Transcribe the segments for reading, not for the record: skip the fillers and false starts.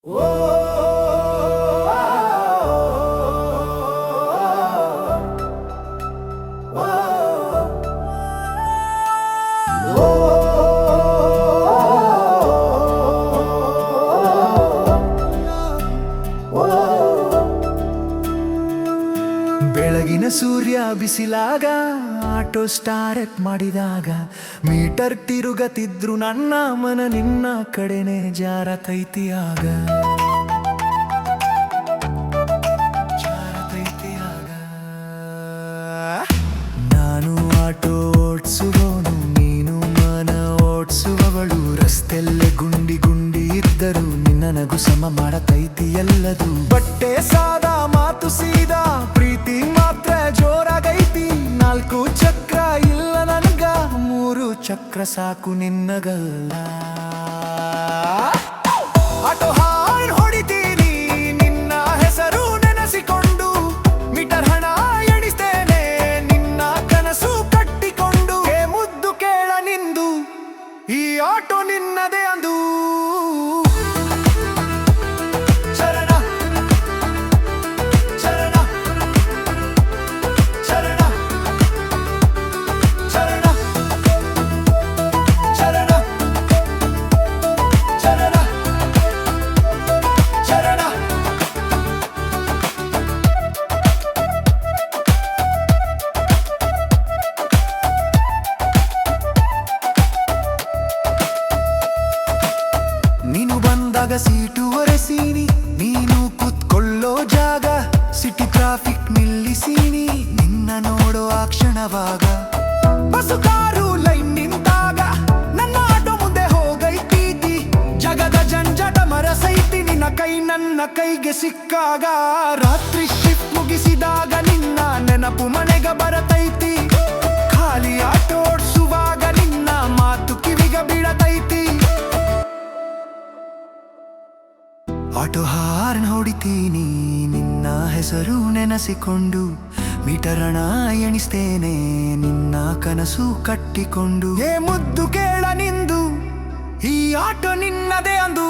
ಬೆಳಗಿನ ಸೂರ್ಯ ಬಿಸಿಲಾಗ auto start ಮಾಡಿದಾಗ metre ತಿರುಗತಿದ್ರು ನನ್ನ ಮನ ನಿನ್ನ ಕಡೆನೆ ಜಾರತೈತಿಯಾಗ ನಾನು ಆಟೋ ಓಡ್ಸುವವನು, ನೀನು ಮನ ಓಡ್ಸುವವಳು. ರಸ್ತೆಲ್ಲೇ ಗುಂಡಿ ಗುಂಡಿ ಇದ್ದರು ನಿನ್ನ ನಗು ಸಮ ಮಾಡತೈತಿ ಎಲ್ಲದು. ಬಟ್ಟೆ ಸಾದ ಮಾತು ಸೀದಾ, ಪ್ರೀತಿ ಮಾತ್ರ ಜೋರಾಗೈತಿ. 4 ಚಕ್ರ ಇಲ್ಲ ನನ್ಗ, 3 ಚಕ್ರ ಸಾಕು ನಿನ್ನಗಲ್ಲ. ಆಟೋ ಹಾರ್ನ್ ಹೊಡಿತೀನಿ ನಿನ್ನ ಹೆಸರು ನೆನೆಸಿಕೊಂಡು, ಮೀಟರ್ ಹಣ ಎಣಿಸ್ತೇನೆ ನಿನ್ನ ಕನಸು ಕಟ್ಟಿಕೊಂಡು. ಮುದ್ದು ಕೇಳ ನಿಂದು, ಈ ಆಟೋ ನಿನ್ನದೇ ಅಂದು. ನೀನು ಬಂದಾಗ ಸೀಟು ಒರೆಸೀನಿ, ನೀನು ಕೂತ್ಕೊಳ್ಳೋ ಜಾಗ ಸಿಟಿ ಟ್ರಾಫಿಕ್ ನಿಲ್ಲಿಸೀನಿ ನಿನ್ನ ನೋಡೋ ಆ ಕ್ಷಣವಾಗ. ಬಸ್ಸು ಕಾರು ಲೈನ್ ನಿಂತಾಗ ನನ್ನ ಆಟೋ ಮುಂದೆ ಹೋಗೈತಿ. ಜಗದ ಜಂಜಟ ಮರಸೈತಿ ನಿನ್ನ ಕೈ ನನ್ನ ಕೈಗೆ ಸಿಕ್ಕಾಗ. ರಾತ್ರಿ ಶಿಫ್ಟ್ ಮುಗಿಸಿದಾಗ ನಿನ್ನ ನೆನಪು ಮನೆಗ ಬರತೈತಿ. ಖಾಲಿ ಆಟೋ ಓಡಿಸುವಾಗ ನಿನ್ನ ಮಾತು ಕಿವಿಗ ಬೀಳತೈತಿ. ಆಟೋ ಹಾರ್ನ್ ಹೊಡಿತೀನಿ ನಿನ್ನ ಹೆಸರು ನೆನೆಸಿಕೊಂಡು, ಮೀಟರ್ ಹಣ ಎಣಿಸ್ತೇನೆ ನಿನ್ನ ಕನಸು ಕಟ್ಟಿಕೊಂಡು. ಮುದ್ದು ಕೇಳ ನಿಂದು, ಈ ಆಟೋ ನಿನ್ನದೇ ಅಂದು.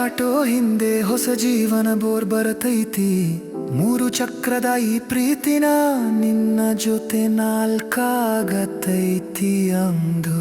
ಆಟೋ ಹಿಂದೆ ಹೊಸ ಜೀವನ ಬೋರ್ ಬರತೈತಿ. 3 ಚಕ್ರದ ಈ ಪ್ರೀತಿನ ನಿನ್ನ ಜೊತೆ 4 ಆಗತೈತಿ ಅಂದು.